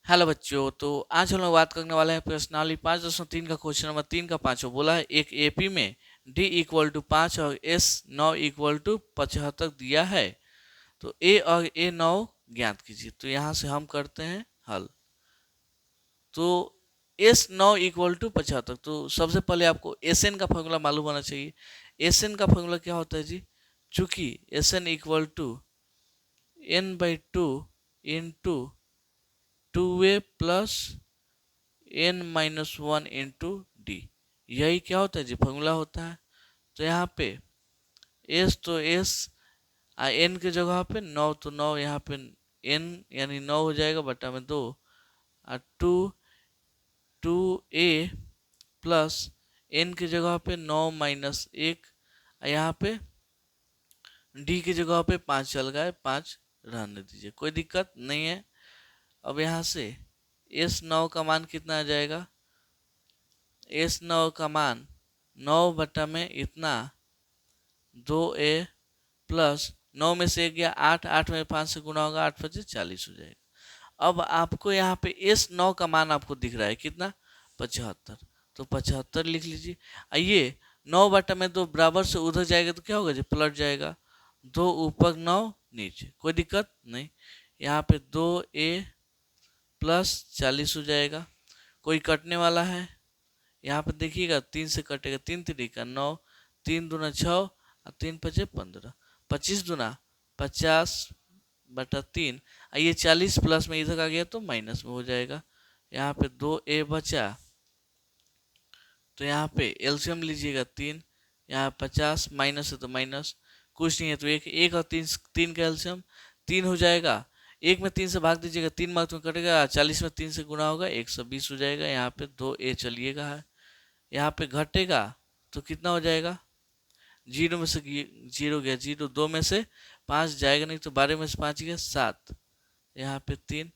Hello बच्चों, तो आज हम लोग बात करने वाले हैं प्रश्नावली 5.3 का क्वेश्चन नंबर 3 का पाँचों। बोला है एक एपी में डी इक्वल टू 5 और एस 9 इक्वल टू 75 दिया है, तो ए और ए 9 ज्ञात कीजिए। तो यहाँ से हम करते हैं हल। तो एस 9 इक्वल टू 75, तो सबसे पहले आपको एस एन का फॉर्मूला मालूम होना चाहिए। एस एन का फॉर्मूला क्या होता है जी? चूंकि S N equal to n/2 into 2a plus n-1 into D, यही क्या होता है जी? फॉर्मूला होता है। तो यहाँ पे एस तो एस, एन के जगह पे 9 तो 9, यहाँ पे एन यानी 9 हो जाएगा बटा में 2, और 2a प्लस एन के जगह पे 9 माइनस 1, यहाँ पे डी की जगह पे 5 चल गया है, 5 रहने दीजिए, कोई दिक्कत नहीं है। अब यहाँ से एस 9 का मान कितना आ जाएगा? एस 9 का मान 9 बटा में इतना 2a प्लस 9 में से 1 गया 8, 8 में 5 से गुना होगा, 8 5 40 हो जाएगा। अब आपको यहाँ पे एस 9 का मान आपको दिख रहा है कितना? 75, तो 75 लिख लीजिए। आइए 9 बटा में 2 बराबर से उधर जाएगा तो क्या होगा जी? पलट जाएगा, 2 ऊपर 9 नीचे, कोई दिक्कत नहीं। यहाँ पे 2a प्लस 40 हो जाएगा, कोई कटने वाला है? यहाँ पे देखिएगा 3 से कटेगा, 3 3 का 9, 3 दूना 6 और 3 5 15, 25 दूना 50 बटा 3। ये 40 प्लस में इधर आ गया तो माइनस में हो जाएगा। यहाँ पे 2a बचा, तो यहाँ पे एलसीएम लीजिएगा 3, यहाँ 50 माइनस है तो माइनस, कुछ नहीं है तो एक और 3 का एलसीएम 3 हो जाएगा। 1 में 3 से भाग दीजिएगा, 3 मार्क्स में कटेगा, 40 में 3 से गुना होगा, 120 हो जाएगा। यहाँ पे 2a चलिएगा है, यहाँ पे घटेगा तो कितना हो जाएगा? 0 में से 0 गया, 0 2 में से 5 जाएगा नहीं, तो 12 में से 5 गया 7, यहाँ पे 3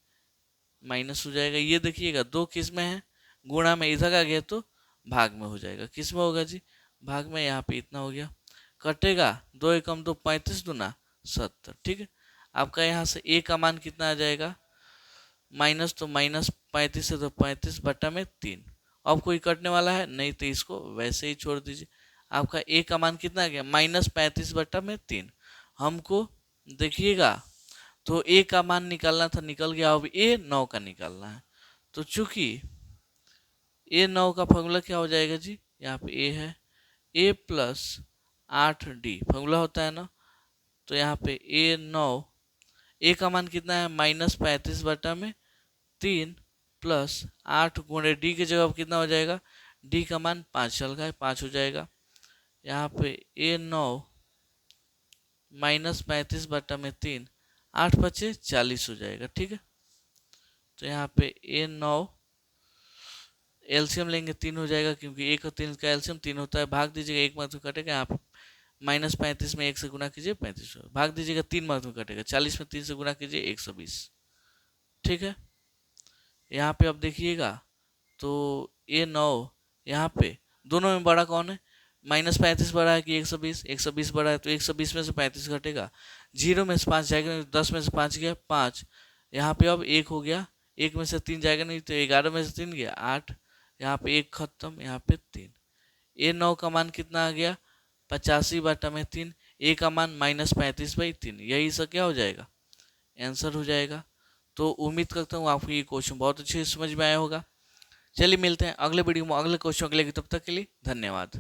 माइनस हो जाएगा। ये देखिएगा 2 किस में है? गुणा में, इधर आ गया तो भाग में हो जाएगा। किस में होगा जी? भाग में। यहाँ पे इतना हो गया, कटेगा 2 एकम 2, 35 दूना 70। ठीक है, आपका यहाँ से a का मान कितना आ जाएगा? माइनस, तो माइनस 35 है तो 35 बटा में 3। अब कोई कटने वाला है नहीं, तो इसको वैसे ही छोड़ दीजिए। आपका a का मान कितना आ गया? -35 बटा में 3। हमको देखिएगा तो a का मान निकालना था, निकल गया। अब a 9 का निकालना है, तो चूंकि a 9 का फॉर्मूला क्या हो जाएगा जी? यहाँ पे a है, a प्लस 8d फॉर्मूला होता है ना। तो यहाँ पे a 9, a का मान कितना है? -35 बटा में 3 प्लस 8 गुणे डी की जगह कितना हो जाएगा? डी का मान 5 चल गया है, 5 हो जाएगा। यहाँ पे a 9 -35 बटा में 3, 8 5 40 हो जाएगा। ठीक है, तो यहाँ पे a 9 एलसीएम लेंगे 3 हो जाएगा, क्योंकि 1 और 3 का एलसीएम 3 होता है। भाग दीजिएगा, 1 मार्क्स में कटेगा। यहाँ पे -35 में 1 से गुना कीजिए, 35 भाग दीजिएगा, 3 मार्क्स में कटेगा। 40 में 3 से गुना कीजिए, 120। ठीक है, यहाँ पे अब देखिएगा तो a 9 यहाँ पे दोनों में बड़ा कौन है? -35 बड़ा है कि 120? 120 बड़ा है, तो 120 में से 35 घटेगा, 0 में से 5 जाएगा, 10 में से 5 गया 5। यहाँ पे अब 1 हो गया, 1 में से 3 जाएगा नहीं, तो 11 में से 3 गया 8, यहाँ पे 1 खत्म, यहाँ पे 3। a 9 का मान कितना आ गया? 85 बटा में 3। a का मान -35/3, यही सब क्या हो जाएगा? आंसर हो जाएगा। तो उम्मीद करता हूँ आपको ये क्वेश्चन बहुत अच्छे से समझ में आया होगा। चलिए मिलते हैं अगले वीडियो में अगले क्वेश्चन के लिए, तब तक के लिए धन्यवाद।